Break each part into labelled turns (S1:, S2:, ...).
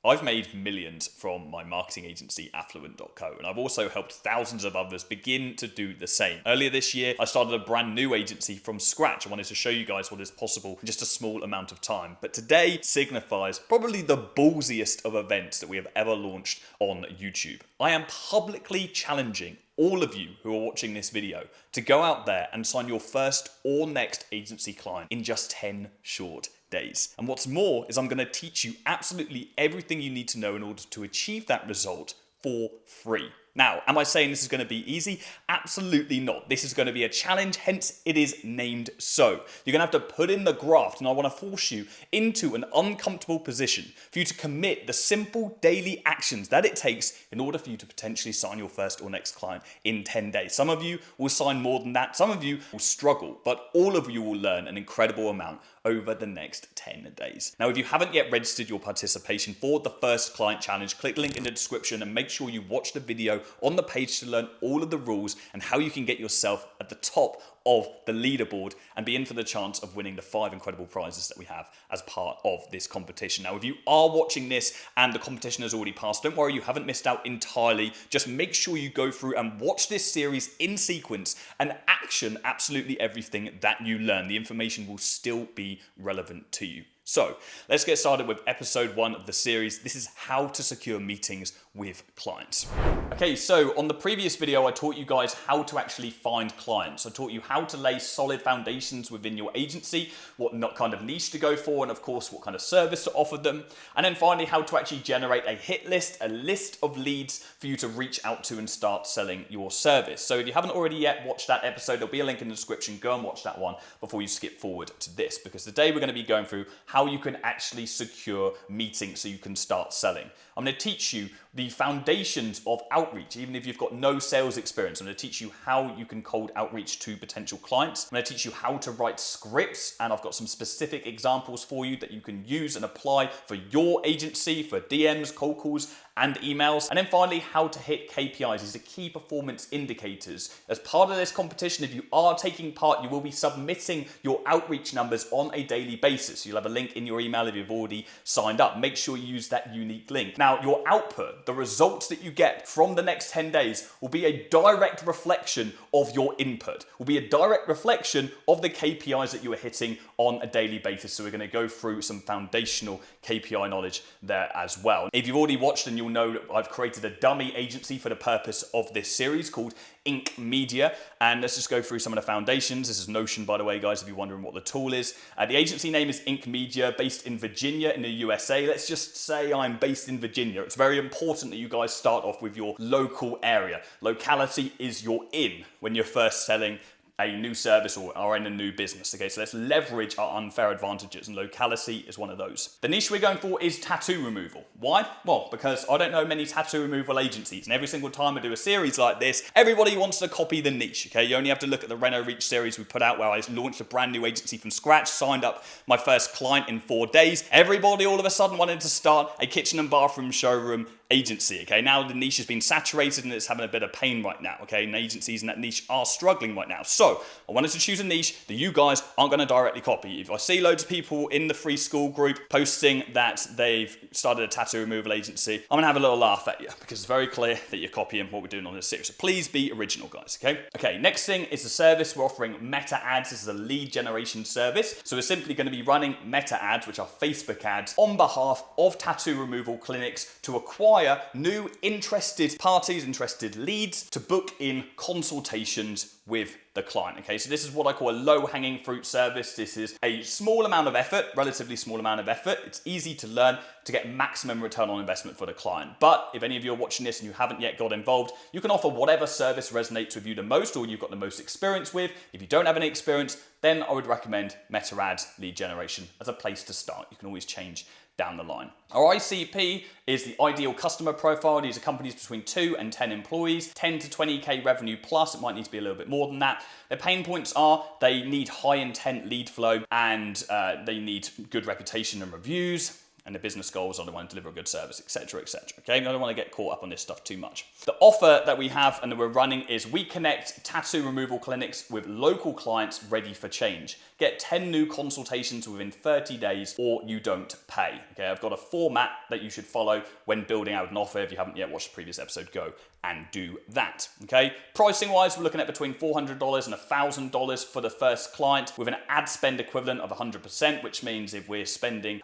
S1: I've made millions from my marketing agency Affluent.co, and I've also helped thousands of others begin to do the same. Earlier this year, I started a brand new agency from scratch. I wanted to show you guys what is possible in just a small amount of time. But today signifies probably the ballsiest of events that we have ever launched on YouTube. I am publicly challenging all of you who are watching this video to go out there and sign your first or next agency client in just 10 short days. And what's more is I'm going to teach you absolutely everything you need to know in order to achieve that result for free. Now, am I saying this is going to be easy? Absolutely not. This is going to be a challenge, hence it is named so. You're going to have to put in the graft, and I want to force you into an uncomfortable position for you to commit the simple daily actions that it takes in order for you to potentially sign your first or next client in 10 days. Some of you will sign more than that. Some of you will struggle, but all of you will learn an incredible amount over the next 10 days. Now, if you haven't yet registered your participation for the first client challenge, click the link in the description and make sure you watch the video on the page to learn all of the rules and how you can get yourself at the top of the leaderboard and be in for the chance of winning the 5 incredible prizes that we have as part of this competition. Now, if you are watching this and the competition has already passed, don't worry, you haven't missed out entirely. Just make sure you go through and watch this series in sequence and action absolutely everything that you learn. The information will still be relevant to you. So let's get started with episode 1 of the series. This is how to secure meetings with clients. Okay, so on the previous video, I taught you guys how to actually find clients. I taught you how to lay solid foundations within your agency, what kind of niche to go for, and of course, what kind of service to offer them. And then finally, how to actually generate a hit list, a list of leads for you to reach out to and start selling your service. So if you haven't already yet watched that episode, there'll be a link in the description. Go and watch that one before you skip forward to this, because today we're going to be going through how you can actually secure meetings so you can start selling. I'm going to teach you the foundations of outreach, even if you've got no sales experience. I'm going to teach you how you can cold outreach to potential clients. I'm going to teach you how to write scripts, and I've got some specific examples for you that you can use and apply for your agency, for DMs, cold calls, and emails. And then finally, how to hit KPIs. These are key performance indicators. As part of this competition, if you are taking part, you will be submitting your outreach numbers on a daily basis. You'll have a link in your email if you've already signed up. Make sure you use that unique link. Now, your output, the results that you get from the next 10 days will be a direct reflection of your input, will be a direct reflection of the KPIs that you are hitting on a daily basis. So we're going to go through some foundational KPI knowledge there as well. If you've already watched, and you'll know that I've created a dummy agency for the purpose of this series called Inc Media. And let's just go through some of the foundations. This is Notion, by the way, guys, if you're wondering what the tool is. The agency name is Inc Media, based in Virginia in the USA. Let's just say I'm based in Virginia. It's very important that you guys start off with your local area. Locality is your in when you're first selling a new service or are in a new business. Okay, so let's leverage our unfair advantages, and locality is one of those. The niche we're going for is tattoo removal. Why? Well, because I don't know many tattoo removal agencies, and every single time I do a series like this, everybody wants to copy the niche. Okay, you only have to look at the Reno Reach series we put out where I launched a brand new agency from scratch, signed up my first client in 4 days. Everybody all of a sudden wanted to start a kitchen and bathroom showroom agency. Okay, now the niche has been saturated and it's having a bit of pain right now. Okay, and agencies in that niche are struggling right now. So I wanted to choose a niche that you guys aren't going to directly copy. If I see loads of people in the free school group posting that they've started a tattoo removal agency, I'm going to have a little laugh at you because it's very clear that you're copying what we're doing on this series. So please be original, guys. Okay, next thing is the service. We're offering meta ads. This is a lead generation service. So we're simply going to be running meta ads, which are Facebook ads, on behalf of tattoo removal clinics to acquire new interested parties, interested leads to book in consultations with the client. Okay, so this is what I call a low-hanging fruit service. This is a small amount of effort, relatively small amount of effort. It's easy to learn to get maximum return on investment for the client. But if any of you are watching this and you haven't yet got involved, you can offer whatever service resonates with you the most or you've got the most experience with. If you don't have any experience, then I would recommend meta ads lead generation as a place to start. You can always change down the line. Our ICP is the ideal customer profile. These are companies between 2 and 10 employees, 10 to 20K revenue plus. It might need to be a little bit more than that. Their pain points are they need high intent lead flow and they need good reputation and reviews. And the business goals are they want to deliver a good service, etc., etc. Okay, I don't want to get caught up on this stuff too much. The offer that we have and that we're running is we connect tattoo removal clinics with local clients ready for change. get 10 new consultations within 30 days, or you don't pay. Okay, I've got a format that you should follow when building out an offer. If you haven't yet watched the previous episode, go and do that. Okay, pricing wise, we're looking at between $400 and $1,000 for the first client, with an ad spend equivalent of 100%, which means if we're charging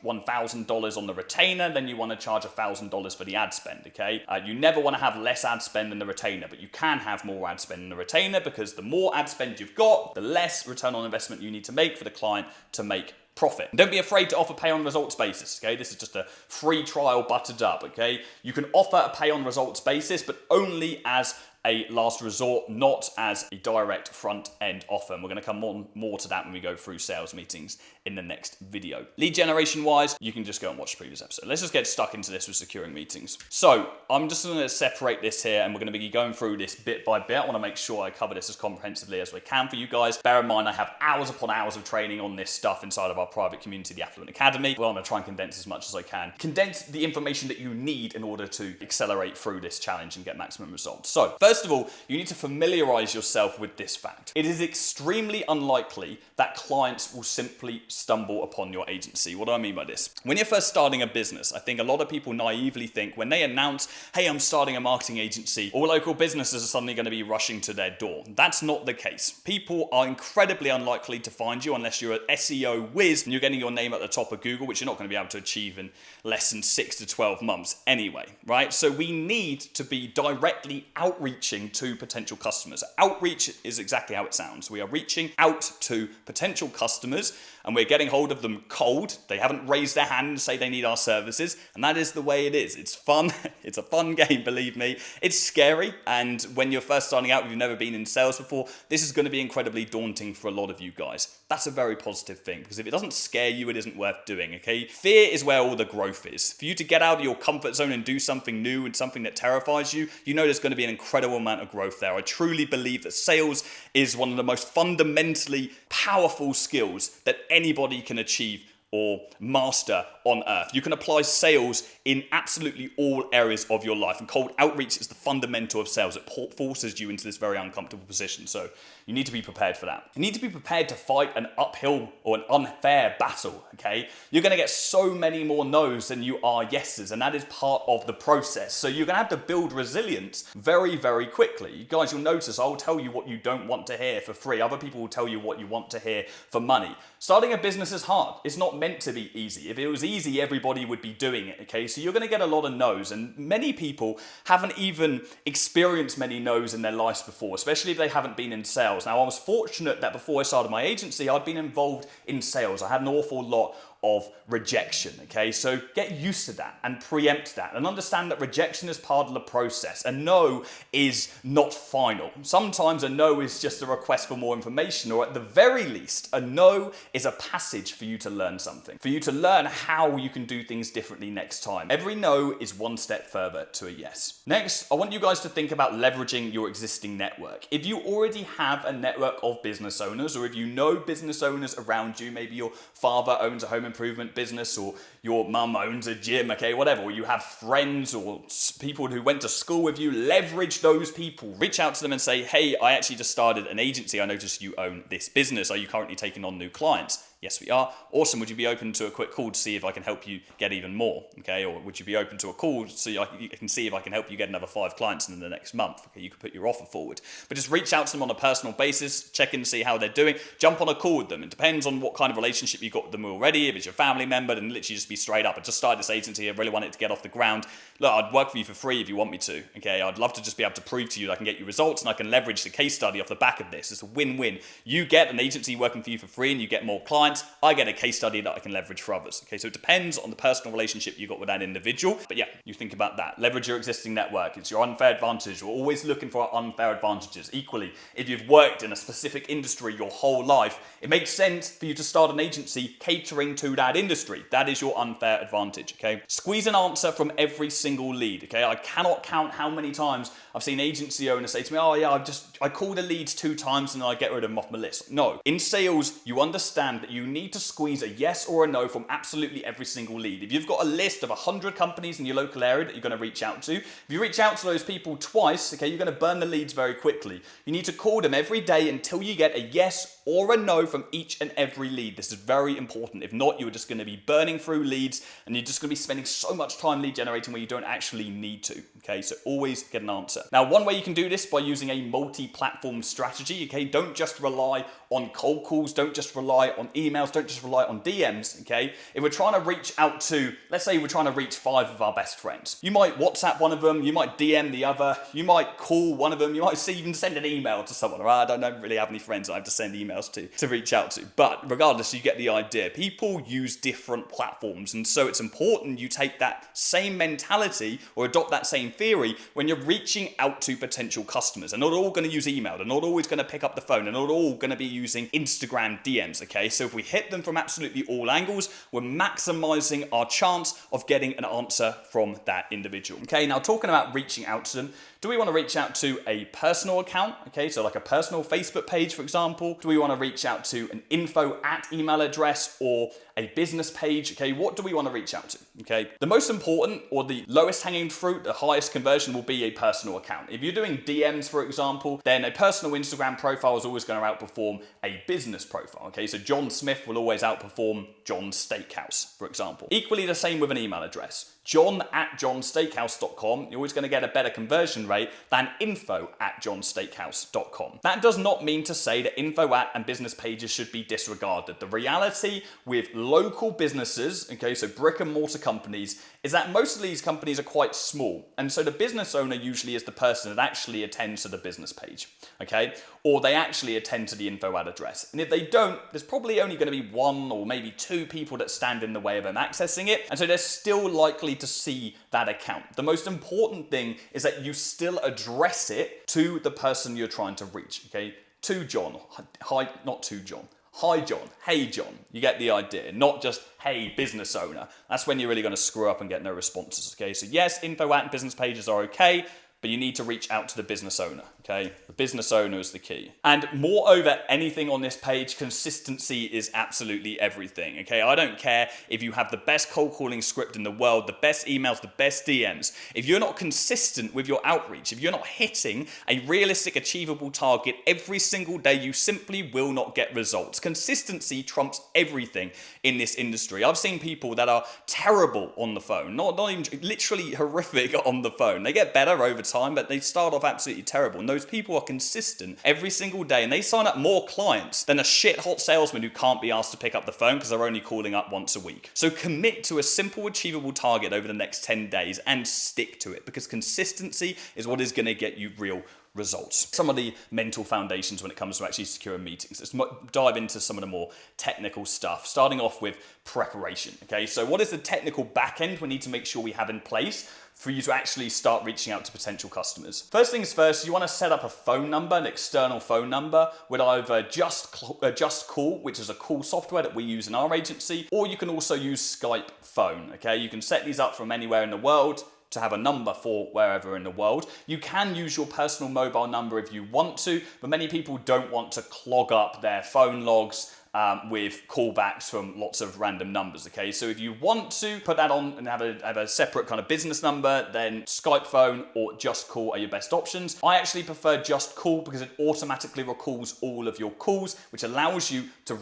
S1: $1,000 on the retainer, then you want to charge $1,000 for the ad spend. Okay, you never want to have less ad spend than the retainer, but you can have more ad spend than the retainer, because the more ad spend you've got, the less return on investment you need to make for the client to make profit. Don't be afraid to offer pay on results basis, okay? This is just a free trial buttered up, okay? You can offer a pay on results basis, but only as a last resort, not as a direct front end offer. And we're going to come more to that when we go through sales meetings in the next video. Lead generation wise, you can just go and watch the previous episode. Let's just get stuck into this with securing meetings. So I'm just going to separate this here, and we're going to be going through this bit by bit. I want to make sure I cover this as comprehensively as we can for you guys. Bear in mind, I have hours upon hours of training on this stuff inside of our private community, the Affluent Academy. Well, I'm going to try and condense as much as I can. Condense the information that you need in order to accelerate through this challenge and get maximum results. So first of all, you need to familiarize yourself with this fact. It is extremely unlikely that clients will simply stumble upon your agency. What do I mean by this? When you're first starting a business, I think a lot of people naively think when they announce, hey, I'm starting a marketing agency, all local businesses are suddenly going to be rushing to their door. That's not the case. People are incredibly unlikely to find you unless you're an SEO whiz and you're getting your name at the top of Google, which you're not going to be able to achieve in less than 6 to 12 months anyway, right? So we need to be directly outreaching to potential customers. Outreach is exactly how it sounds. We are reaching out to potential customers and we're getting hold of them cold. They haven't raised their hand and say they need our services, and that is the way it is. It's fun. It's a fun game, believe me. It's scary, and when you're first starting out, if you've never been in sales before, this is going to be incredibly daunting for a lot of you guys. That's a very positive thing, because if it doesn't scare you, it isn't worth doing, okay? Fear is where all the growth is. For you to get out of your comfort zone and do something new and something that terrifies you, you know there's going to be an incredible amount of growth there. I truly believe that sales is one of the most fundamentally powerful skills that anybody can achieve or master on earth. You can apply sales in absolutely all areas of your life, and cold outreach is the fundamental of sales. It forces you into this very uncomfortable position, so you need to be prepared for that. You need to be prepared to fight an uphill or an unfair battle, okay? You're gonna get so many more no's than you are yeses, and that is part of the process. So you're gonna have to build resilience very, very quickly. You guys, you'll notice I'll tell you what you don't want to hear for free. Other people will tell you what you want to hear for money. Starting a business is hard. It's not meant to be easy. If it was easy, everybody would be doing it, okay? So you're gonna get a lot of no's, and many people haven't even experienced many no's in their lives before, especially if they haven't been in sales. Now, I was fortunate that before I started my agency, I'd been involved in sales. I had an awful lot of rejection, okay? So get used to that and preempt that and understand that rejection is part of the process. A no is not final. Sometimes a no is just a request for more information, or at the very least, a no is a passage for you to learn something, for you to learn how you can do things differently next time. Every no is one step further to a yes. Next, I want you guys to think about leveraging your existing network. If you already have a network of business owners, or if you know business owners around you, maybe your father owns a home improvement business, or your mum owns a gym, okay, whatever, or you have friends or people who went to school with you, leverage those people. Reach out to them and say, hey, I actually just started an agency. I noticed you own this business. Are you currently taking on new clients? Yes, we are. Awesome. Would you be open to a quick call to see if I can help you get even more? Okay. Or would you be open to a call so you can see if I can help you get another 5 clients in the next month? Okay. You could put your offer forward, but just reach out to them on a personal basis, check in and see how they're doing. Jump on a call with them. It depends on what kind of relationship you've got with them already. If it's your family member, then literally just be straight up. I just started this agency. I really want it to get off the ground. Look, I'd work for you for free if you want me to. Okay. I'd love to just be able to prove to you that I can get you results and I can leverage the case study off the back of this. It's a win-win. You get an agency working for you for free and you get more clients. I get a case study that I can leverage for others. Okay, so it depends on the personal relationship you got with that individual. But yeah, you think about that. Leverage your existing network. It's your unfair advantage. We're always looking for unfair advantages. Equally, if you've worked in a specific industry your whole life, it makes sense for you to start an agency catering to that industry. That is your unfair advantage, okay? Squeeze an answer from every single lead, okay? I cannot count how many times I've seen agency owners say to me, oh yeah, I call the leads 2 times and then I get rid of them off my list. No. In sales, you understand that you need to squeeze a yes or a no from absolutely every single lead. If you've got a list of 100 companies in your local area that you're going to reach out to, if you reach out to those people twice, okay, you're going to burn the leads very quickly. You need to call them every day until you get a yes or a no from each and every lead. This is very important. If not, you're just going to be burning through leads and you're just going to be spending so much time lead generating where you don't actually need to. Okay, so always get an answer. Now, one way you can do this by using a multi-platform strategy. Okay, don't just rely on cold calls, don't just rely on emails, don't just rely on DMs. Okay, if we're trying to reach out to, let's say we're trying to reach 5 of our best friends, you might WhatsApp one of them, you might DM the other, you might call one of them, you might even send an email to someone. Right? I don't really have any friends I have to send emails to reach out to, but regardless, you get the idea. People use different platforms, and so it's important you take that same mentality or adopt that same theory when you're reaching out to potential customers. They're not all going to use email, they're not always going to pick up the phone, they're not all going to be using Instagram DMs. Okay, so if we hit them from absolutely all angles, we're maximizing our chance of getting an answer from that individual. Okay, now talking about reaching out to them, do we want to reach out to a personal account? Okay, so like a personal Facebook page, for example. Do we want to reach out to an info@ email address or a business page? Okay, what do we want to reach out to? Okay, the most important or the lowest hanging fruit, the highest conversion will be a personal account. If you're doing DMs, for example, then a personal Instagram profile is always going to outperform a business profile. Okay, so John Smith will always outperform John's Steakhouse, for example. Equally the same with an email address. john@johnsteakhouse.com, you're always going to get a better conversion rate than info@johnsteakhouse.com. That does not mean to say that info@ and business pages should be disregarded. The reality with local businesses, okay, so brick and mortar companies, is that most of these companies are quite small. And so the business owner usually is the person that actually attends to the business page, okay? Or they actually attend to the info@ address. And if they don't, there's probably only going to be 1 or maybe 2 people that stand in the way of them accessing it. And so they're still likely to see that account. The most important thing is that you still address it to the person you're trying to reach, okay? To John, hi, not to John. Hi John, hey John, you get the idea, not just hey business owner. That's when you're really going to screw up and get no responses, okay? So yes, info@ and business pages are okay, but you need to reach out to the business owner, okay? The business owner is the key. And moreover, anything on this page, consistency is absolutely everything, okay? I don't care if you have the best cold calling script in the world, the best emails, the best DMs. If you're not consistent with your outreach, if you're not hitting a realistic, achievable target every single day, you simply will not get results. Consistency trumps everything in this industry. I've seen people that are terrible on the phone, not even literally horrific on the phone. They get better over time, but they start off absolutely terrible. And those people are consistent every single day, and they sign up more clients than a shit hot salesman who can't be asked to pick up the phone because they're only calling up once a week. So commit to a simple, achievable target over the next 10 days and stick to it, because consistency is what is going to get you real results. Some of the mental foundations when it comes to actually securing meetings. Let's dive into some of the more technical stuff, starting off with preparation. Okay, so what is the technical back end we need to make sure we have in place for you to actually start reaching out to potential customers? First things first, you want to set up a phone number, an external phone number with either Just Call, which is a call software that we use in our agency, or you can also use Skype phone. Okay, you can set these up from anywhere in the world to have a number for wherever in the world. You can use your personal mobile number if you want to, but many people don't want to clog up their phone logs with callbacks from lots of random numbers, okay? So if you want to put that on and have a separate kind of business number, then Skype phone or Just Call are your best options. I actually prefer Just Call because it automatically recalls all of your calls, which allows you to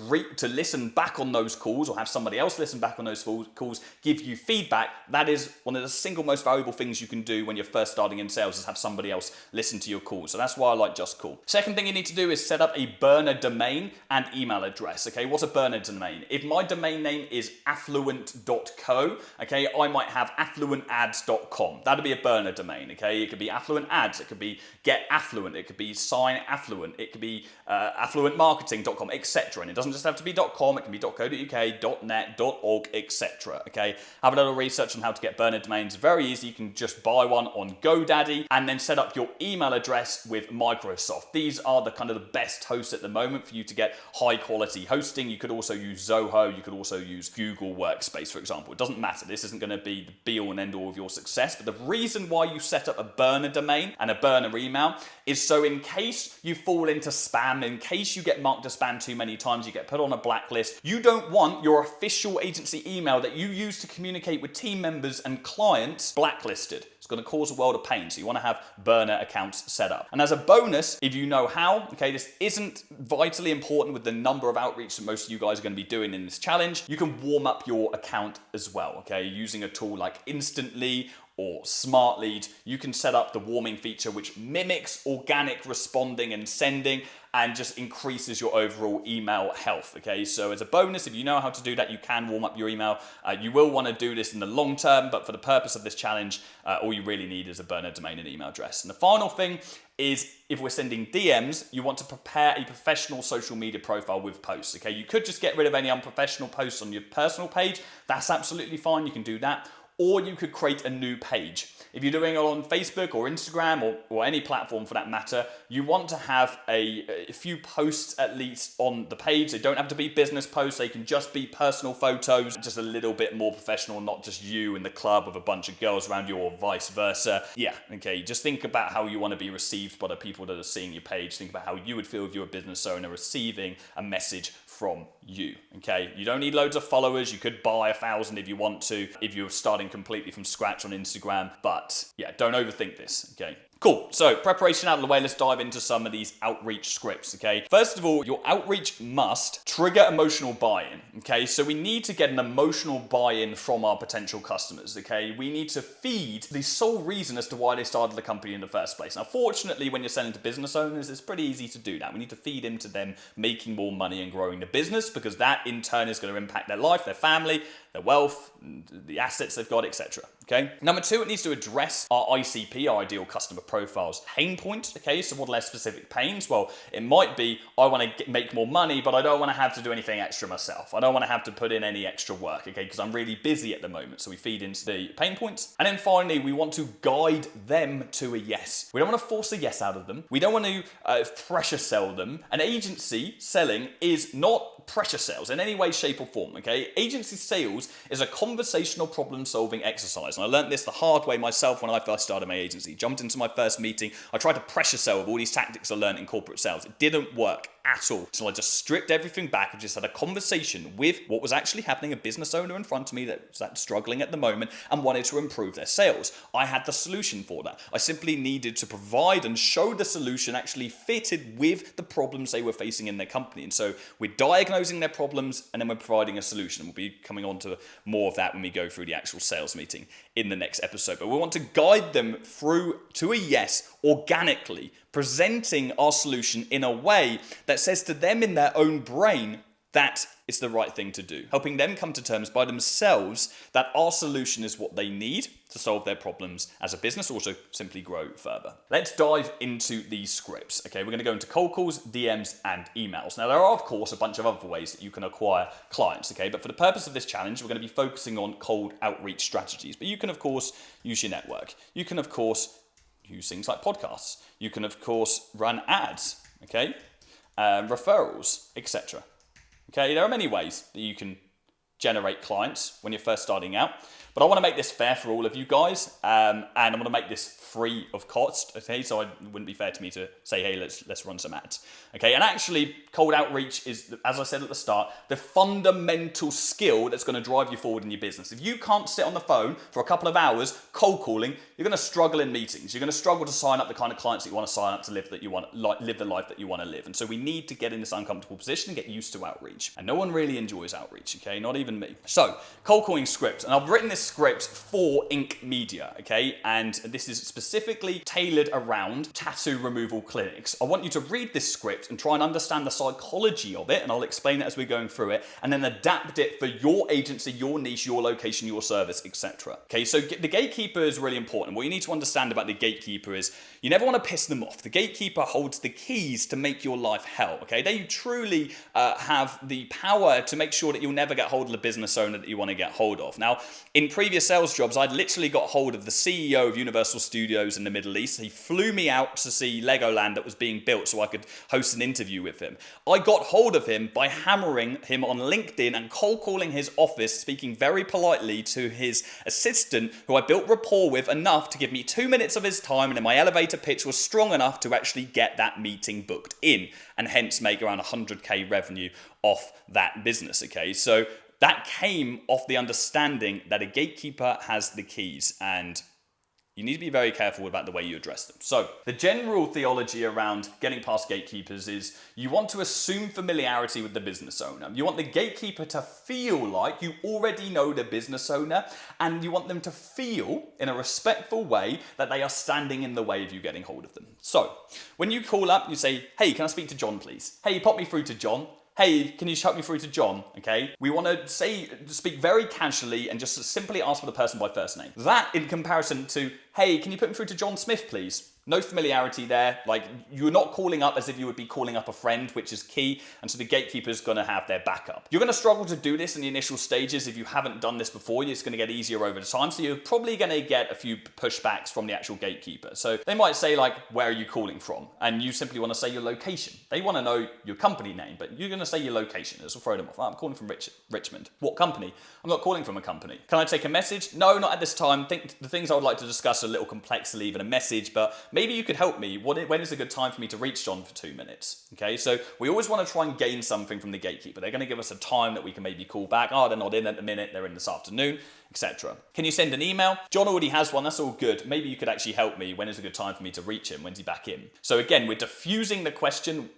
S1: listen back on those calls or have somebody else listen back on those calls, give you feedback. That is one of the single most valuable things you can do when you're first starting in sales, is have somebody else listen to your calls. So that's why I like Just Call. Second thing you need to do is set up a burner domain and email address. Okay, what's a burner domain? If my domain name is affluent.co, okay, I might have affluentads.com. That'd be a burner domain, okay? It could be affluent ads, it could be get affluent, it could be sign affluent, it could be affluentmarketing.com, etc. And it doesn't just have to be .com, it can be .co.uk, .net, .org, etc. Okay, have a little research on how to get burner domains. Very easy. You can just buy one on GoDaddy and then set up your email address with Microsoft. These are the kind of the best hosts at the moment for you to get high quality hosting. You could also use Zoho, you could also use Google Workspace, for example. It doesn't matter. This isn't going to be the be all and end all of your success, but the reason why you set up a burner domain and a burner email is so in case you fall into spam, in case you get marked as spam too many times, you get put on a blacklist, you don't want your official agency email that you use to communicate with team members and clients blacklisted. It's going to cause a world of pain. So you want to have burner accounts set up. And as a bonus, if you know how, okay, this isn't vitally important with the number of outreach that most of you guys are going to be doing in this challenge, you can warm up your account as well, okay, using a tool like Instantly or Smart Lead. You can set up the warming feature, which mimics organic responding and sending and just increases your overall email health, okay? So as a bonus, if you know how to do that, you can warm up your email. You will want to do this in the long term, but for the purpose of this challenge, all you really need is a burner domain and email address. And the final thing is, if we're sending DMs, you want to prepare a professional social media profile with posts, okay? You could just get rid of any unprofessional posts on your personal page. That's absolutely fine, you can do that. Or you could create a new page. If you're doing it on Facebook or Instagram or any platform for that matter, you want to have a few posts at least on the page. They don't have to be business posts. They can just be personal photos, just a little bit more professional, not just you in the club with a bunch of girls around you or vice versa. Yeah, okay, just think about how you want to be received by the people that are seeing your page. Think about how you would feel if you're a business owner receiving a message from you, okay? You don't need loads of followers. You could buy 1,000 if you want to, if you're starting completely from scratch on Instagram. But yeah, don't overthink this, okay? Cool, so preparation out of the way, let's dive into some of these outreach scripts, okay? First of all, your outreach must trigger emotional buy-in, okay? So we need to get an emotional buy-in from our potential customers, okay? We need to feed the sole reason as to why they started the company in the first place. Now, fortunately, when you're selling to business owners, it's pretty easy to do that. We need to feed into them making more money and growing the business, because that in turn is going to impact their life, their family, their wealth, the assets they've got, etc. Okay. Number two, it needs to address our ICP, our ideal customer profiles pain points. Okay. So what are their specific pains? Well, it might be, I want to make more money, but I don't want to have to do anything extra myself. I don't want to have to put in any extra work. Okay. Because I'm really busy at the moment. So we feed into the pain points. And then finally, we want to guide them to a yes. We don't want to force a yes out of them. We don't want to pressure sell them. An agency selling is not pressure sales in any way, shape or form, okay? Agency sales is a conversational problem-solving exercise. And I learned this the hard way myself when I first started my agency. Jumped into my first meeting. I tried to pressure sell with all these tactics I learned in corporate sales. It didn't work at all. So I just stripped everything back and just had a conversation with what was actually happening, a business owner in front of me that was struggling at the moment and wanted to improve their sales. I had the solution for that. I simply needed to provide and show the solution actually fitted with the problems they were facing in their company. And so we're diagnosing their problems and then we're providing a solution. We'll be coming on to more of that when we go through the actual sales meeting in the next episode. But we want to guide them through to a yes organically, presenting our solution in a way that says to them in their own brain that it's the right thing to do, helping them come to terms by themselves that our solution is what they need to solve their problems as a business, also simply grow further. Let's dive into these scripts. Okay, we're going to go into cold calls, DMs, and emails. Now, there are, of course, a bunch of other ways that you can acquire clients, okay? But for the purpose of this challenge, we're going to be focusing on cold outreach strategies. But you can, of course, use your network. You can, of course, use things like podcasts. You can, of course, run ads, okay? Referrals, etc. Okay, there are many ways that you can generate clients when you're first starting out. But I want to make this fair for all of you guys, and I want to make this free of cost, okay? So it wouldn't be fair to me to say, hey, let's run some ads, okay? And actually, cold outreach is, as I said at the start, the fundamental skill that's going to drive you forward in your business. If you can't sit on the phone for a couple of hours cold calling, you're going to struggle in meetings. You're going to struggle to sign up the kind of clients that you want to sign up to live the life that you want to live. And so we need to get in this uncomfortable position and get used to outreach. And no one really enjoys outreach, okay? Not even me. So, cold calling script, and I've written this script for Ink Media, okay? And this is specifically tailored around tattoo removal clinics. I want you to read this script and try and understand the psychology of it, and I'll explain it as we're going through it, and then adapt it for your agency, your niche, your location, your service, etc. Okay, so the gatekeeper is really important. What you need to understand about the gatekeeper is you never want to piss them off. The gatekeeper holds the keys to make your life hell, okay? They truly have the power to make sure that you'll never get hold of the business owner that you want to get hold of. Now, in previous sales jobs, I'd literally got hold of the CEO of Universal Studios in the Middle East. He flew me out to see Legoland that was being built so I could host an interview with him. I got hold of him by hammering him on LinkedIn and cold calling his office, speaking very politely to his assistant, who I built rapport with enough to give me 2 minutes of his time, and then my elevator pitch was strong enough to actually get that meeting booked in, and hence make around 100k revenue off that business, okay? So that came off the understanding that a gatekeeper has the keys, and You need to be very careful about the way you address them. So the general theology around getting past gatekeepers is you want to assume familiarity with the business owner. You want the gatekeeper to feel like you already know the business owner, and you want them to feel in a respectful way that they are standing in the way of you getting hold of them. So when you call up, you say, hey, can I speak to John, please? Hey, pop me through to John. Hey, can you help me through to John? Okay. We want to speak very casually and just simply ask for the person by first name. That in comparison to, hey, can you put me through to John Smith, please? No familiarity there. Like, you're not calling up as if you would be calling up a friend, which is key. And so the gatekeeper's going to have their backup. You're going to struggle to do this in the initial stages if you haven't done this before. It's going to get easier over time. So you're probably going to get a few pushbacks from the actual gatekeeper. So they might say, like, where are you calling from? And you simply want to say your location. They want to know your company name, but you're going to say your location. This will throw them off. I'm calling from Richmond. What company? I'm not calling from a company. Can I take a message? No, not at this time. The things I would like to discuss are a little complex to leave in a message, but maybe you could help me. When is a good time for me to reach John for 2 minutes? Okay, so we always want to try and gain something from the gatekeeper. They're going to give us a time that we can maybe call back. Oh, they're not in at the minute. They're in this afternoon, etc. Can you send an email? John already has one. That's all good. Maybe you could actually help me. When is a good time for me to reach him? When's he back in? So again, we're diffusing the question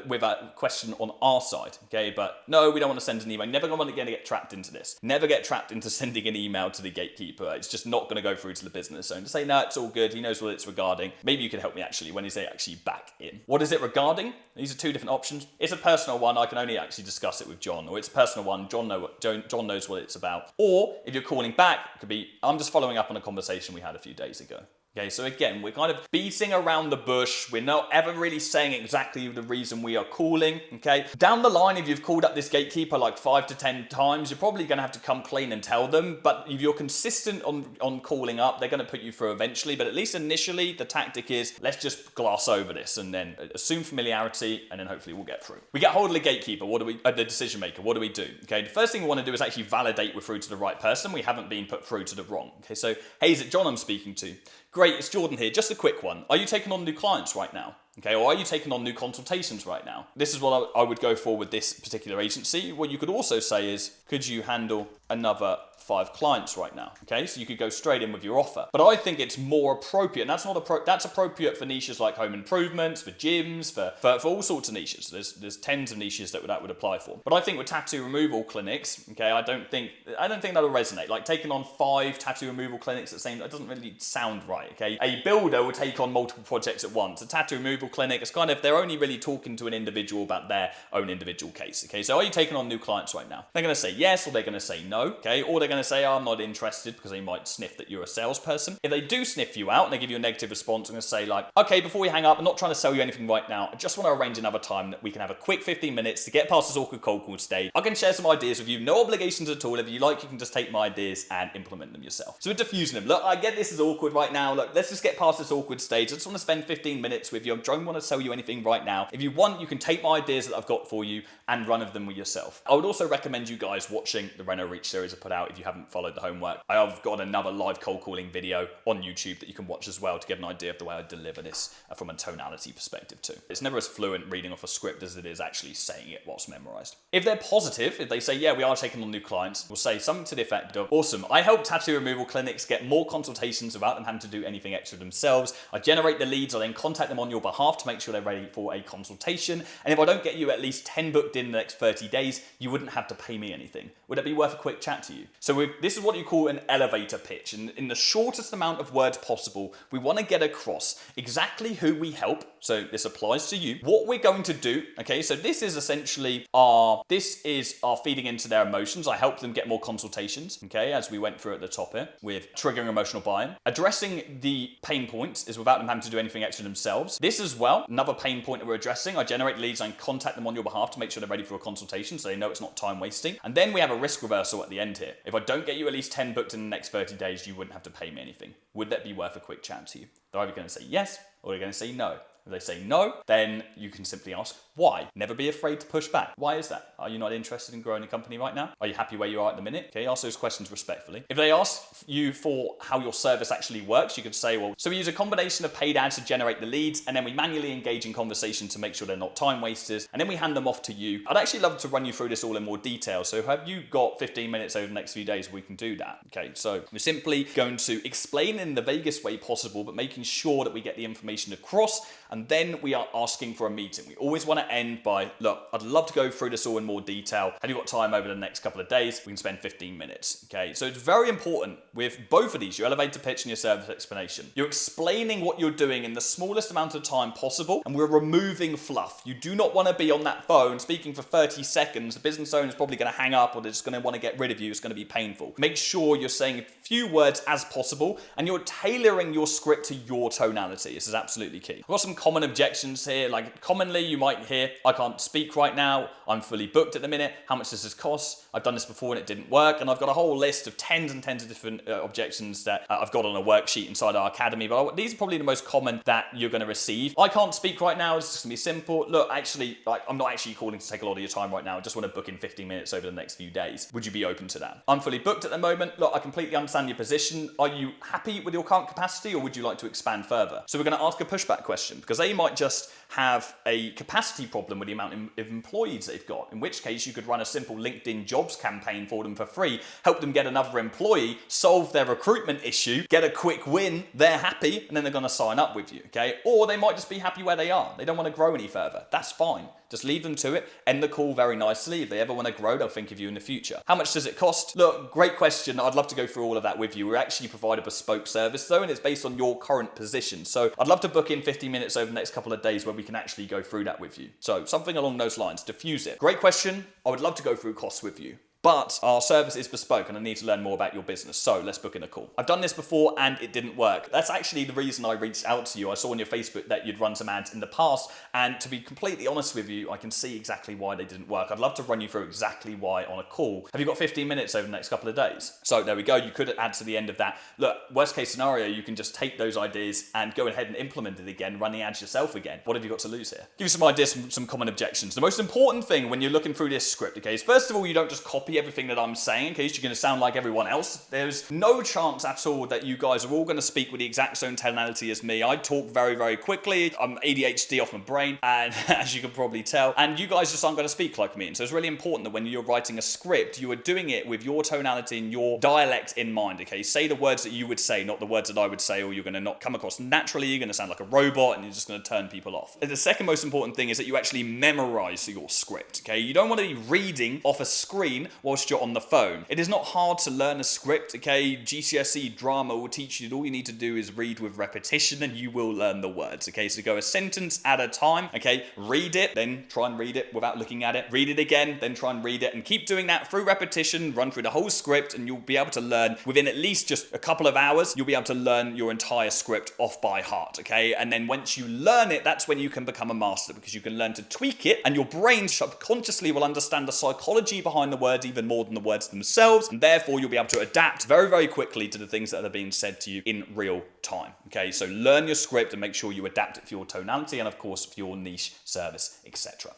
S1: with a question on our side. Okay, but no, we don't want to send an email. Never going to get trapped into this. Never get trapped into sending an email to the gatekeeper. It's just not going to go through to the business owner. Say, no, it's all good. He knows what it's regarding. Maybe you could help me actually. When is he actually back in? What is it regarding? These are two different options. It's a personal one. I can only actually discuss it with John. Or it's a personal one. John knows what it's about. Or if you're calling back, it could be, I'm just following up on a conversation we had a few days ago. Okay, so again, we're kind of beating around the bush. We're not ever really saying exactly the reason we are calling, okay? Down the line, if you've called up this gatekeeper like 5 to 10 times, you're probably going to have to come clean and tell them. But if you're consistent on calling up, they're going to put you through eventually. But at least initially, the tactic is, let's just gloss over this and then assume familiarity, and then hopefully we'll get through. We get hold of the gatekeeper, the decision maker, what do we do? Okay, the first thing we want to do is actually validate we're through to the right person. We haven't been put through to the wrong. Okay, so, hey, is it John I'm speaking to? Great, it's Jordan here. Just a quick one. Are you taking on new clients right now? Okay, or are you taking on new consultations right now? This is what I would go for with this particular agency. What you could also say is, could you handle another 5 clients right now? Okay, so you could go straight in with your offer. But I think it's more appropriate, and that's appropriate for niches like home improvements, for gyms, for all sorts of niches. There's tens of niches that would apply for. But I think with tattoo removal clinics, okay, I don't think that'll resonate. Like taking on 5 tattoo removal clinics at the same time, it doesn't really sound right. Okay, a builder will take on multiple projects at once. A tattoo removal clinic, it's kind of, they're only really talking to an individual about their own individual case. Okay, so are you taking on new clients right now? They're going to say yes, or they're going to say no. Okay, or they're going to say, oh, I'm not interested, because they might sniff that you're a salesperson. If they do sniff you out and they give you a negative response, I'm going to say like, okay, before we hang up, I'm not trying to sell you anything right now. I just want to arrange another time that we can have a quick 15 minutes to get past this awkward cold call stage. I can share some ideas with you, no obligations at all. If you like, you can just take my ideas and implement them yourself. So we're diffusing them. Look, I get this is awkward right now. Look, let's just get past this awkward stage. I just want to spend 15 minutes with you. I don't want to sell you anything right now. If you want, you can take my ideas that I've got for you and run with them with yourself. I would also recommend you guys watching the Reno Reach series I put out if you haven't followed the homework. I have got another live cold calling video on YouTube that you can watch as well to get an idea of the way I deliver this from a tonality perspective too. It's never as fluent reading off a script as it is actually saying it whilst memorized. If they're positive, if they say, yeah, we are taking on new clients, we'll say something to the effect of, awesome, I help tattoo removal clinics get more consultations without them having to do anything extra themselves. I generate the leads, I then contact them on your behalf to make sure they're ready for a consultation. And if I don't get you at least 10 booked in the next 30 days, you wouldn't have to pay me anything. Would it be worth a quick chat to you? So this is what you call an elevator pitch. And in the shortest amount of words possible, we want to get across exactly who we help. So this applies to you. What we're going to do, okay, so this is essentially our feeding into their emotions. I help them get more consultations, okay, as we went through at the top here with triggering emotional buy-in. Addressing the pain points is without them having to do anything extra themselves. This as well, another pain point that we're addressing. I generate leads and contact them on your behalf to make sure they're ready for a consultation so they know it's not time wasting. And then we have a risk reversal at the end here. If I don't get you at least 10 booked in the next 30 days, you wouldn't have to pay me anything. Would that be worth a quick chat to you? They're either going to say yes or they're going to say no. If they say no, then you can simply ask why. Never be afraid to push back. Why is that? Are you not interested in growing a company right now? Are you happy where you are at the minute? Okay, ask those questions respectfully. If they ask you for how your service actually works, you could say, well, so we use a combination of paid ads to generate the leads, and then we manually engage in conversation to make sure they're not time wasters, and then we hand them off to you. I'd actually love to run you through this all in more detail. So have you got 15 minutes over the next few days where we can do that? Okay, so we're simply going to explain in the vaguest way possible, but making sure that we get the information across, and then we are asking for a meeting. We always want to end by, look, I'd love to go through this all in more detail. Have you got time over the next couple of days? We can spend 15 minutes. Okay, so it's very important with both of these, your elevator pitch and your service explanation. You're explaining what you're doing in the smallest amount of time possible, and we're removing fluff. You do not want to be on that phone speaking for 30 seconds. The business owner is probably going to hang up, or they're just going to want to get rid of you. It's going to be painful. Make sure you're saying a few words as possible, and you're tailoring your script to your tonality. This is absolutely key. I've got some common objections here. Like commonly you might hear, I can't speak right now. I'm fully booked at the minute. How much does this cost? I've done this before and it didn't work. And I've got a whole list of tens and tens of different objections that I've got on a worksheet inside our academy. But these are probably the most common that you're going to receive. I can't speak right now. It's just going to be simple. Look, actually, I'm not actually calling to take a lot of your time right now. I just want to book in 15 minutes over the next few days. Would you be open to that? I'm fully booked at the moment. Look, I completely understand your position. Are you happy with your current capacity, or would you like to expand further? So we're going to ask a pushback question, because they might just have a capacity problem with the amount of employees they've got, in which case you could run a simple LinkedIn jobs campaign for them for free, help them get another employee, solve their recruitment issue, get a quick win, they're happy, and then they're going to sign up with you, okay? Or they might just be happy where they are. They don't want to grow any further. That's fine. Just leave them to it, end the call very nicely. If they ever want to grow, they'll think of you in the future. How much does it cost? Look, great question. I'd love to go through all of that with you. We actually provide a bespoke service though, and it's based on your current position. So I'd love to book in 15 minutes over the next couple of days where we can actually go through that with you. So something along those lines, diffuse it. Great question. I would love to go through costs with you. But our service is bespoke and I need to learn more about your business. So let's book in a call. I've done this before and it didn't work. That's actually the reason I reached out to you. I saw on your Facebook that you'd run some ads in the past. And to be completely honest with you, I can see exactly why they didn't work. I'd love to run you through exactly why on a call. Have you got 15 minutes over the next couple of days? So there we go. You could add to the end of that. Look, worst case scenario, you can just take those ideas and go ahead and implement it again, run the ads yourself again. What have you got to lose here? Give you some ideas, some common objections. The most important thing when you're looking through this script, okay, is first of all, you don't just copy everything that I'm saying in case you're going to sound like everyone else. There's no chance at all that you guys are all going to speak with the exact same tonality as me. I talk very, very quickly. I'm ADHD off my brain, and as you can probably tell, and you guys just aren't going to speak like me. And so it's really important that when you're writing a script, you are doing it with your tonality and your dialect in mind, okay? Say the words that you would say, not the words that I would say, or you're going to not come across naturally. You're going to sound like a robot, and you're just going to turn people off. And the second most important thing is that you actually memorize your script, okay? You don't want to be reading off a screen whilst you're on the phone. It is not hard to learn a script, okay? GCSE drama will teach you that all you need to do is read with repetition and you will learn the words, okay? So go a sentence at a time, okay? Read it, then try and read it without looking at it. Read it again, then try and read it, and keep doing that through repetition. Run through the whole script and you'll be able to learn within at least just a couple of hours. You'll be able to learn your entire script off by heart, okay? And then once you learn it, that's when you can become a master, because you can learn to tweak it, and your brain subconsciously will understand the psychology behind the words even more than the words themselves, and therefore you'll be able to adapt very, very quickly to the things that are being said to you in real time. Okay, so learn your script and make sure you adapt it for your tonality and of course for your niche, service, etc.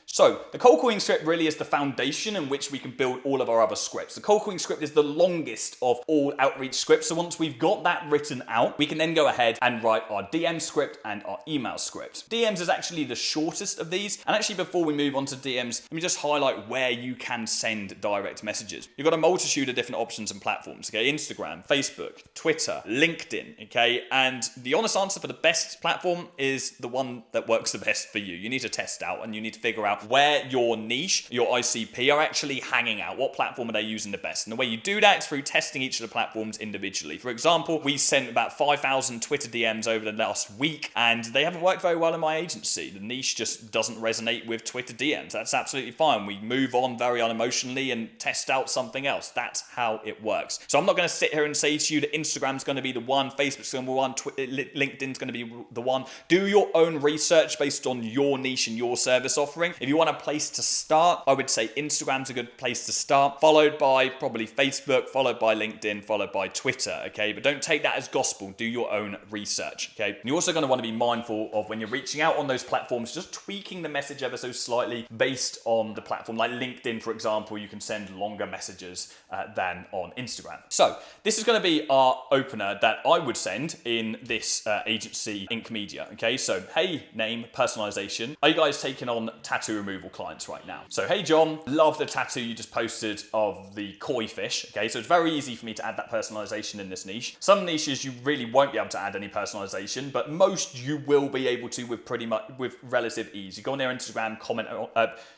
S1: So the cold calling script really is the foundation in which we can build all of our other scripts. The cold calling script is the longest of all outreach scripts. So once we've got that written out, we can then go ahead and write our DM script and our email script. DMs is actually the shortest of these. And actually before we move on to DMs, let me just highlight where you can send direct messages. You've got a multitude of different options and platforms, okay? Instagram, Facebook, Twitter, LinkedIn, okay? And the honest answer for the best platform is the one that works the best for you. You need to test out and you need to figure out where your niche, your ICP are actually hanging out. What platform are they using the best? And the way you do that is through testing each of the platforms individually. For example, we sent about 5,000 Twitter DMs over the last week and they haven't worked very well in my agency. The niche just doesn't resonate with Twitter DMs. That's absolutely fine. We move on very unemotionally and test out something else. That's how it works. So I'm not going to sit here and say to you that Instagram's going to be the one, Facebook's going to be the one, LinkedIn's going to be the one. Do your own research based on your niche and your service offering. If you want a place to start, I would say Instagram's a good place to start, followed by probably Facebook, followed by LinkedIn, followed by Twitter, okay? But don't take that as gospel. Do your own research, okay? And you're also going to want to be mindful of when you're reaching out on those platforms, just tweaking the message ever so slightly based on the platform. Like LinkedIn, for example, you can send longer messages than on Instagram. So this is going to be our opener that I would send in this agency, Ink Media, okay? So, hey, name, personalization. Are you guys taking on tattoo removal clients right now? So, hey, John, love the tattoo you just posted of the koi fish, okay? So it's very easy for me to add that personalization in this niche. Some niches you really won't be able to add any personalization, but most you will be able to with relative ease. You go on their Instagram, comment,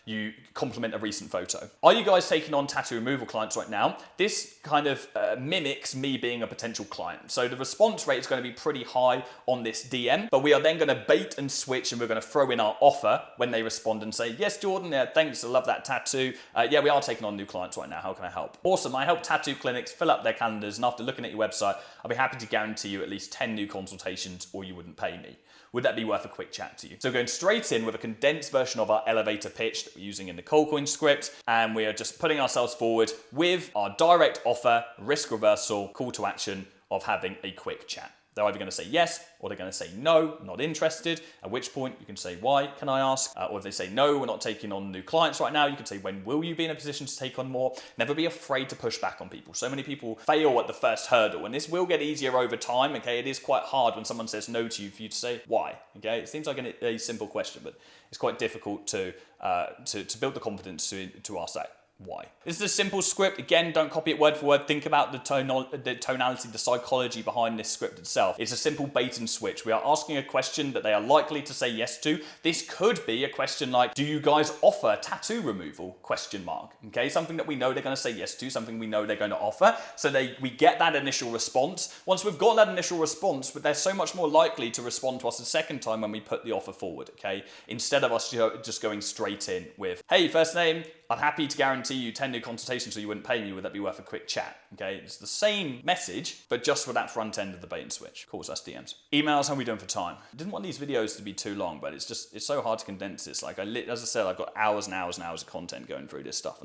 S1: you compliment a recent photo. Are you guys taking on tattoo removal clients right now? This kind of mimics me being a potential client. So the response rate is going to be pretty high on this DM, but we are then going to bait and switch and we're going to throw in our offer when they respond and say, yes, Jordan, yeah, thanks, I love that tattoo. Yeah, we are taking on new clients right now. How can I help? Awesome. I help tattoo clinics fill up their calendars, and after looking at your website, I'll be happy to guarantee you at least 10 new consultations or you wouldn't pay me. Would that be worth a quick chat to you? So going straight in with a condensed version of our elevator pitch that we're using in the cold coin script, and we are just putting ourselves forward with our direct offer, risk reversal, call to action of having a quick chat. They're either going to say yes or they're going to say no, not interested, at which point you can say, why, can I ask? Or if they say no, we're not taking on new clients right now, you can say, when will you be in a position to take on more? Never be afraid to push back on people. So many people fail at the first hurdle, and this will get easier over time, okay? It is quite hard when someone says no to you for you to say why, okay? It seems like a simple question, but it's quite difficult to build the confidence to ask that. Why? This is a simple script. Again, don't copy it word for word. Think about the tonality, the psychology behind this script itself. It's a simple bait and switch. We are asking a question that they are likely to say yes to. This could be a question like, do you guys offer tattoo removal? ? Okay, something that we know they're going to say yes to, something we know they're going to offer. So we get that initial response. Once we've got that initial response, they're so much more likely to respond to us a second time when we put the offer forward, okay? Instead of us just going straight in with, hey, first name, I'm happy to guarantee you 10 new consultations so you wouldn't pay me. Would that be worth a quick chat? Okay, it's the same message, but just for that front end of the bait and switch. Of course, that's DMs. Emails, how are we doing for time? I didn't want these videos to be too long, but it's so hard to condense this. Like, as I said, I've got hours and hours and hours of content going through this stuff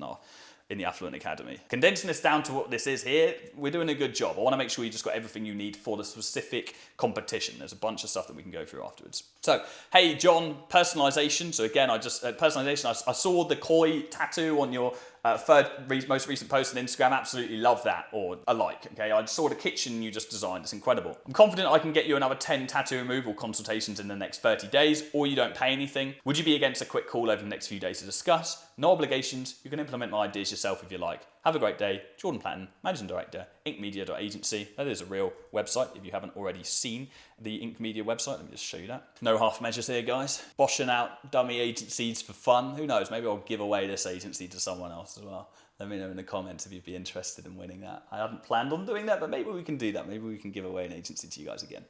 S1: in the Affluent Academy. Condensing this down to what this is here, we're doing a good job. I want to make sure you just got everything you need for the specific competition. There's a bunch of stuff that we can go through afterwards. So, hey, John, personalization. So again, personalization, I saw the koi tattoo on your most recent post on Instagram. Absolutely love that, or a like, okay? I saw the kitchen you just designed. It's incredible. I'm confident I can get you another 10 tattoo removal consultations in the next 30 days, or you don't pay anything. Would you be against a quick call over the next few days to discuss? No obligations. You can implement my ideas yourself if you like. Have a great day. Jordan Platten, Managing Director, inkmedia.agency. That is a real website if you haven't already seen the Ink Media website. Let me just show you that. No half measures here, guys. Boshing out dummy agencies for fun. Who knows? Maybe I'll give away this agency to someone else as well. Let me know in the comments if you'd be interested in winning that. I hadn't planned on doing that, but maybe we can do that. Maybe we can give away an agency to you guys again.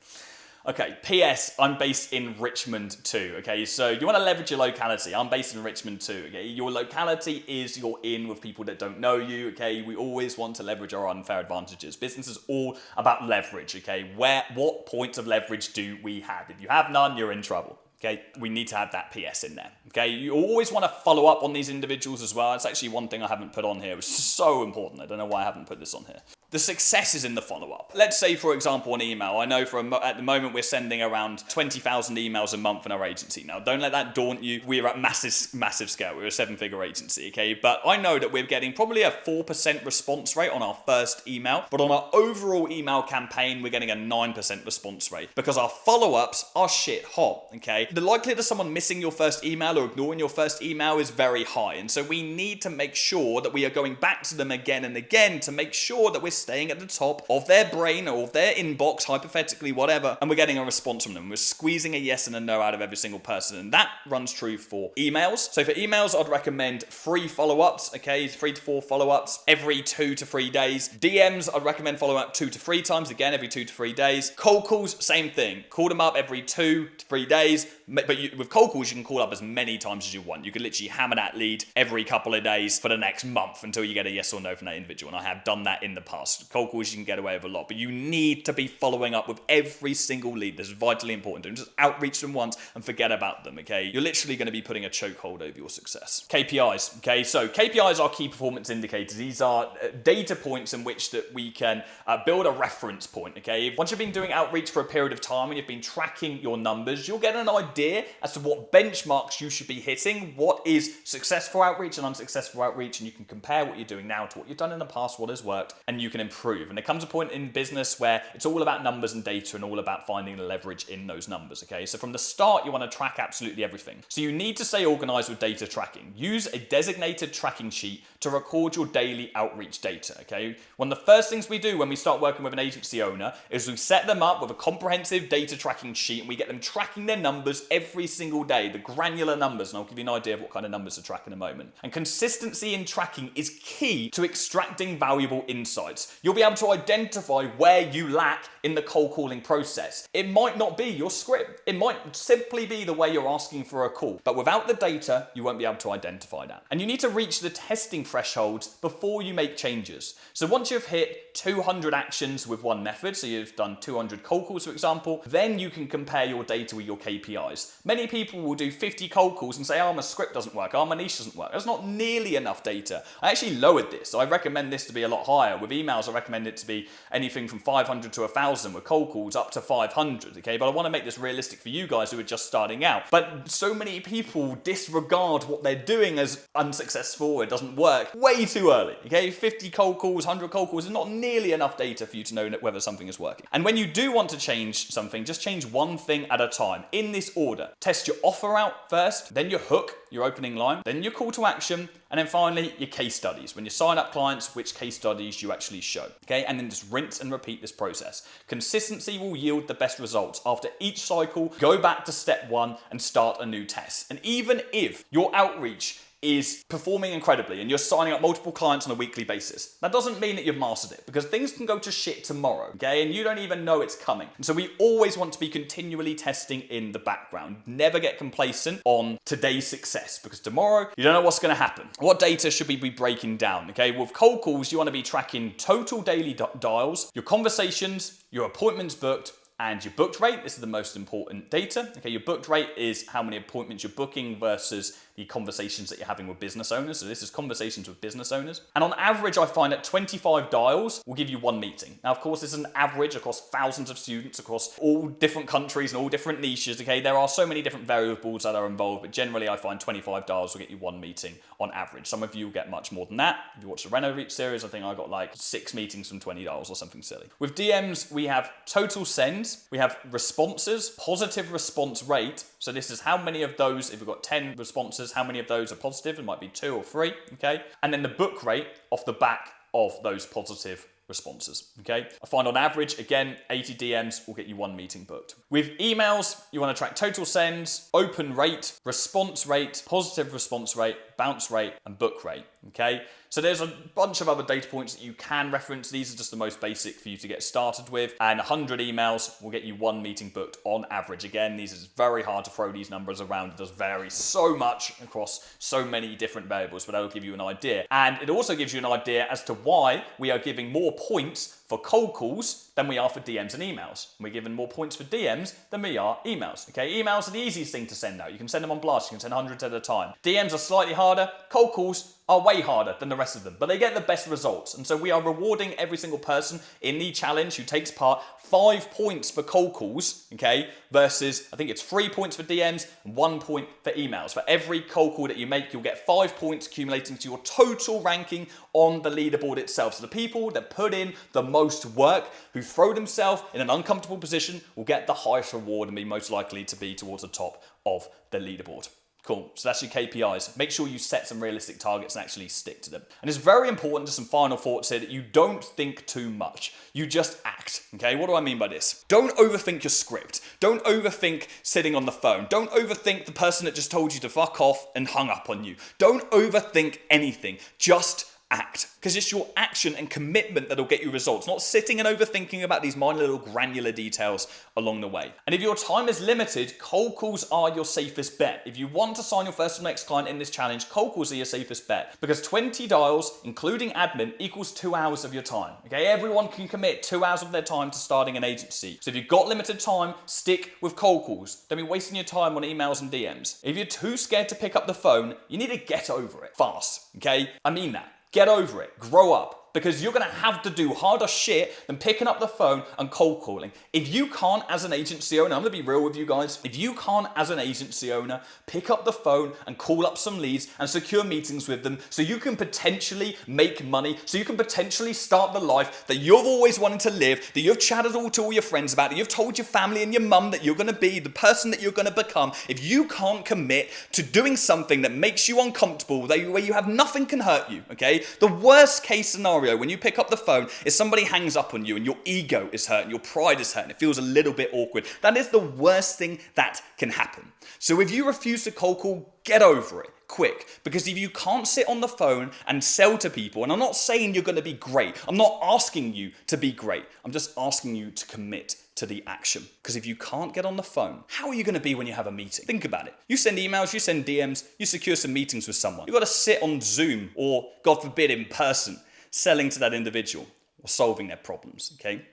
S1: Okay, PS, I'm based in Richmond too, okay? So you want to leverage your locality. I'm based in Richmond too, okay? Your locality is your in with people that don't know you, okay? We always want to leverage our unfair advantages. Business is all about leverage, okay? What points of leverage do we have? If you have none, you're in trouble. Okay, we need to have that PS in there. Okay, you always want to follow up on these individuals as well. It's actually one thing I haven't put on here. It's so important. I don't know why I haven't put this on here. The success is in the follow-up. Let's say, for example, an email. I know at the moment we're sending around 20,000 emails a month in our agency. Now, don't let that daunt you. We're at massive scale. We're a 7-figure agency, okay? But I know that we're getting probably a 4% response rate on our first email. But on our overall email campaign, we're getting a 9% response rate because our follow-ups are shit hot, okay? The likelihood of someone missing your first email or ignoring your first email is very high. And so we need to make sure that we are going back to them again and again to make sure that we're staying at the top of their brain or of their inbox, hypothetically, whatever, and we're getting a response from them. We're squeezing a yes and a no out of every single person, and that runs true for emails. So for emails, I'd recommend 3 follow-ups, okay, 3 to 4 follow-ups every 2 to 3 days. DMs, I'd recommend following up 2 to 3 times, again, every 2 to 3 days. Cold calls, same thing. Call them up every 2 to 3 days, but with cold calls, you can call up as many times as you want. You can literally hammer that lead every couple of days for the next month until you get a yes or no from that individual, and I have done that in the past. past. Cold calls you can get away with a lot, but you need to be following up with every single lead. This is vitally important. Don't just outreach them once and forget about them, okay? You're literally going to be putting a chokehold over your success. KPIs, okay? So KPIs are key performance indicators. These are data points in which that we can build a reference point, okay? Once you've been doing outreach for a period of time and you've been tracking your numbers, you'll get an idea as to what benchmarks you should be hitting, what is successful outreach and unsuccessful outreach, and you can compare what you're doing now to what you've done in the past, what has worked, and you can improve. And there comes a point in business where it's all about numbers and data and all about finding the leverage in those numbers, okay? So from the start, you want to track absolutely everything. So you need to stay organized with data tracking. Use a designated tracking sheet to record your daily outreach data, okay? One of the first things we do when we start working with an agency owner is we set them up with a comprehensive data tracking sheet and we get them tracking their numbers every single day, the granular numbers, and I'll give you an idea of what kind of numbers to track in a moment. And consistency in tracking is key to extracting valuable insights. You'll be able to identify where you lack in the cold calling process. It might not be your script. It might simply be the way you're asking for a call. But without the data, you won't be able to identify that. And you need to reach the testing thresholds before you make changes. So once you've hit 200 actions with one method, so you've done 200 cold calls, for example, then you can compare your data with your KPIs. Many people will do 50 cold calls and say, oh, my script doesn't work, oh, my niche doesn't work. That's not nearly enough data. I actually lowered this. So I recommend this to be a lot higher. With emails, I recommend it to be anything from 500 to 1,000, with cold calls up to 500, okay? But I want to make this realistic for you guys who are just starting out. But so many people disregard what they're doing as unsuccessful, it doesn't work, way too early, okay? 50 cold calls, 100 cold calls is not nearly enough data for you to know whether something is working. And when you do want to change something, just change one thing at a time, in this order. Test your offer out first, then your hook, your opening line, then your call to action, and then finally your case studies. When you sign up clients, which case studies you actually show, okay? And then just rinse and repeat this process. Consistency will yield the best results. After each cycle, go back to step one and start a new test. And even if your outreach is performing incredibly and you're signing up multiple clients on a weekly basis, that doesn't mean that you've mastered it, because things can go to shit tomorrow, okay? And you don't even know it's coming. And so we always want to be continually testing in the background. Never get complacent on today's success, because tomorrow you don't know what's going to happen. What data should we be breaking down, okay? With cold calls, you want to be tracking total daily dials, your conversations, your appointments booked, and your booked rate. This is the most important data. Okay, your booked rate is how many appointments you're booking versus the conversations that you're having with business owners. So this is conversations with business owners. And on average, I find that 25 dials will give you one meeting. Now, of course, this is an average across thousands of students across all different countries and all different niches. Okay, there are so many different variables that are involved, but generally I find 25 dials will get you one meeting on average. Some of you will get much more than that. If you watch the Renovate series, I think I got like 6 meetings from 20 dials or something silly. With DMs, we have total sends, we have responses, positive response rate. So this is how many of those, if we've got 10 responses, how many of those are positive? It might be 2 or 3, okay? And then the book rate off the back of those positive responses, okay? I find on average, again, 80 DMs will get you one meeting booked. With emails, you want to track total sends, open rate, response rate, positive response rate, bounce rate, and book rate, okay? So there's a bunch of other data points that you can reference. These are just the most basic for you to get started with. And 100 emails will get you one meeting booked on average. Again, these is very hard to throw these numbers around. It does vary so much across so many different variables, but that will give you an idea. And it also gives you an idea as to why we are giving more points for cold calls than we are for DMs and emails. We're giving more points for DMs than we are emails. Okay, emails are the easiest thing to send out. You can send them on blast, you can send hundreds at a time. DMs are slightly harder. Cold calls are way harder than the rest of them, but they get the best results. And so we are rewarding every single person in the challenge who takes part 5 points for cold calls, okay, versus I think it's 3 points for DMs and 1 point for emails. For every cold call that you make, you'll get 5 points accumulating to your total ranking on the leaderboard itself. So the people that put in the most work, who throw themselves in an uncomfortable position, will get the highest reward and be most likely to be towards the top of the leaderboard. Cool, so that's your KPIs. Make sure you set some realistic targets and actually stick to them. And it's very important, just some final thoughts here, that you don't think too much. You just act, okay? What do I mean by this? Don't overthink your script. Don't overthink sitting on the phone. Don't overthink the person that just told you to fuck off and hung up on you. Don't overthink anything. Just act. Because it's your action and commitment that'll get you results, not sitting and overthinking about these minor little granular details along the way. And if your time is limited, cold calls are your safest bet. If you want to sign your first or next client in this challenge, cold calls are your safest bet. Because 20 dials, including admin, equals 2 hours of your time. Okay, everyone can commit 2 hours of their time to starting an agency. So if you've got limited time, stick with cold calls. Don't be wasting your time on emails and DMs. If you're too scared to pick up the phone, you need to get over it fast. Okay, I mean that. Get over it. Grow up. Because you're going to have to do harder shit than picking up the phone and cold calling. If you can't, as an agency owner, I'm going to be real with you guys, if you can't, as an agency owner, pick up the phone and call up some leads and secure meetings with them so you can potentially make money, so you can potentially start the life that you've always wanted to live, that you've chatted to all your friends about, that you've told your family and your mum that you're going to be, the person that you're going to become, if you can't commit to doing something that makes you uncomfortable, where you have nothing can hurt you, okay? The worst case scenario when you pick up the phone is somebody hangs up on you and your ego is hurt and your pride is hurt and it feels a little bit awkward. That is the worst thing that can happen. So if you refuse to cold call, get over it quick. Because if you can't sit on the phone and sell to people, and I'm not saying you're going to be great, I'm not asking you to be great, I'm just asking you to commit to the action. Because if you can't get on the phone, how are you going to be when you have a meeting? Think about it. You send emails, you send DMs, you secure some meetings with someone. You've got to sit on Zoom or, God forbid, in person, selling to that individual or solving their problems, okay?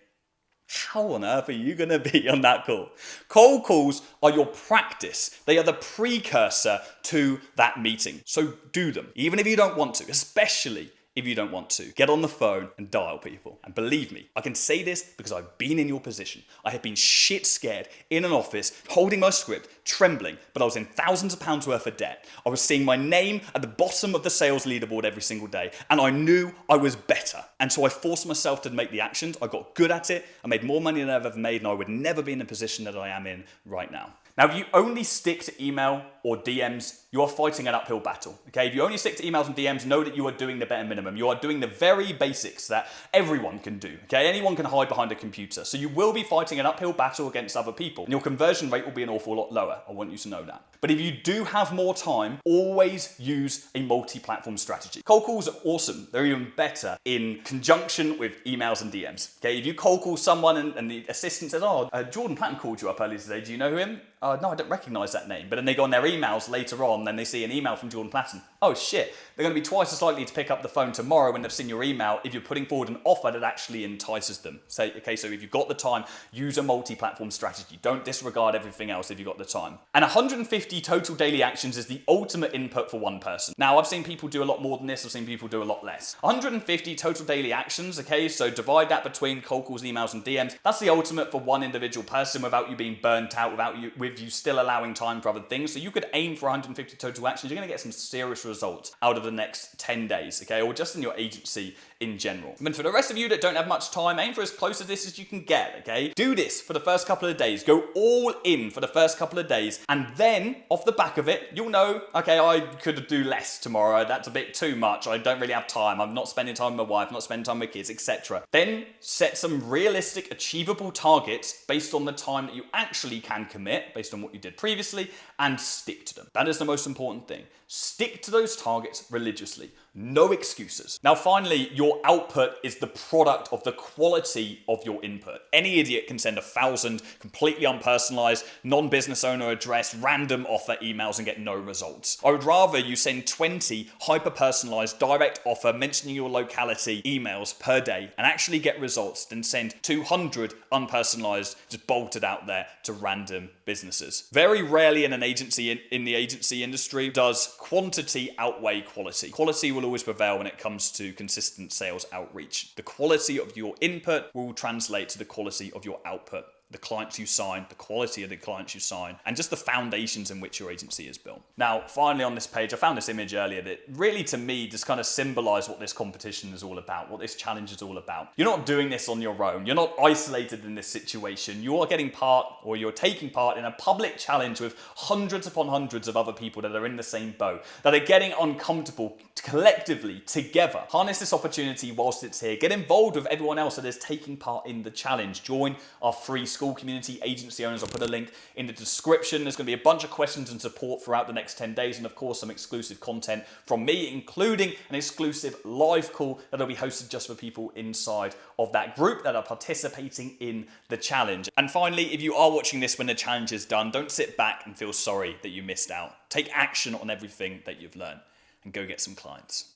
S1: How on earth are you going to be on that call? Cold calls are your practice. They are the precursor to that meeting. So do them, even if you don't want to, especially if you don't want to. Get on the phone and dial people. And believe me, I can say this because I've been in your position. I have been shit scared in an office, holding my script, trembling, but I was in thousands of pounds worth of debt. I was seeing my name at the bottom of the sales leaderboard every single day, and I knew I was better. And so I forced myself to make the actions. I got good at it. I made more money than I've ever made, and I would never be in the position that I am in right now. Now, if you only stick to email or DMs, you are fighting an uphill battle, okay? If you only stick to emails and DMs, know that you are doing the bare minimum. You are doing the very basics that everyone can do, okay? Anyone can hide behind a computer. So you will be fighting an uphill battle against other people, and your conversion rate will be an awful lot lower. I want you to know that. But if you do have more time, always use a multi-platform strategy. Cold calls are awesome. They're even better in conjunction with emails and DMs, okay? If you cold call someone and the assistant says, Jordan Platten called you up earlier today, do you know him? No, I don't recognize that name. But then they go on their emails later on, then they see an email from Jordan Platten. Oh shit, they're going to be twice as likely to pick up the phone tomorrow when they've seen your email if you're putting forward an offer that actually entices them. So if you've got the time, use a multi-platform strategy. Don't disregard everything else if you've got the time. And 150 total daily actions is the ultimate input for one person. Now, I've seen people do a lot more than this. I've seen people do a lot less. 150 total daily actions, okay? So divide that between cold calls, emails, and DMs. That's the ultimate for one individual person without you being burnt out, with you still allowing time for other things. So you could aim for 150 total actions. You're going to get some serious results out of the next 10 days, okay? Or just in your agency in general. And for the rest of you that don't have much time, aim for as close to this as you can get, okay? Do this for the first couple of days. Go all in for the first couple of days. And then, off the back of it, you'll know, okay, I could do less tomorrow. That's a bit too much. I don't really have time. I'm not spending time with my wife, I'm not spending time with kids, etc. Then set some realistic, achievable targets based on the time that you actually can commit, based on what you did previously, and stick to them. That is the most important thing. Stick to those targets religiously. No excuses. Now, finally, your output is the product of the quality of your input. Any idiot can send 1,000 completely unpersonalized, non-business owner address, random offer emails and get no results. I would rather you send 20 hyper-personalized direct offer mentioning your locality emails per day and actually get results than send 200 unpersonalized, just bolted out there to random businesses. Very rarely in an agency, in the agency industry, does quantity outweigh quality. Quality will always prevail when it comes to consistent sales outreach. The quality of your input will translate to the quality of your output. The clients you sign, the quality of the clients you sign, and just the foundations in which your agency is built. Now, finally on this page, I found this image earlier that really to me just kind of symbolized what this competition is all about, what this challenge is all about. You're not doing this on your own. You're not isolated in this situation. You are getting part, or you're taking part in a public challenge with hundreds upon hundreds of other people that are in the same boat, that are getting uncomfortable collectively together. Harness this opportunity whilst it's here. Get involved with everyone else that is taking part in the challenge. Join our free school community, agency owners. I'll put a link in the description. There's going to be a bunch of questions and support throughout the next 10 days, and of course some exclusive content from me, including an exclusive live call that'll be hosted just for people inside of that group that are participating in the challenge. And finally, if you are watching this when the challenge is done, don't sit back and feel sorry that you missed out. Take action on everything that you've learned and go get some clients.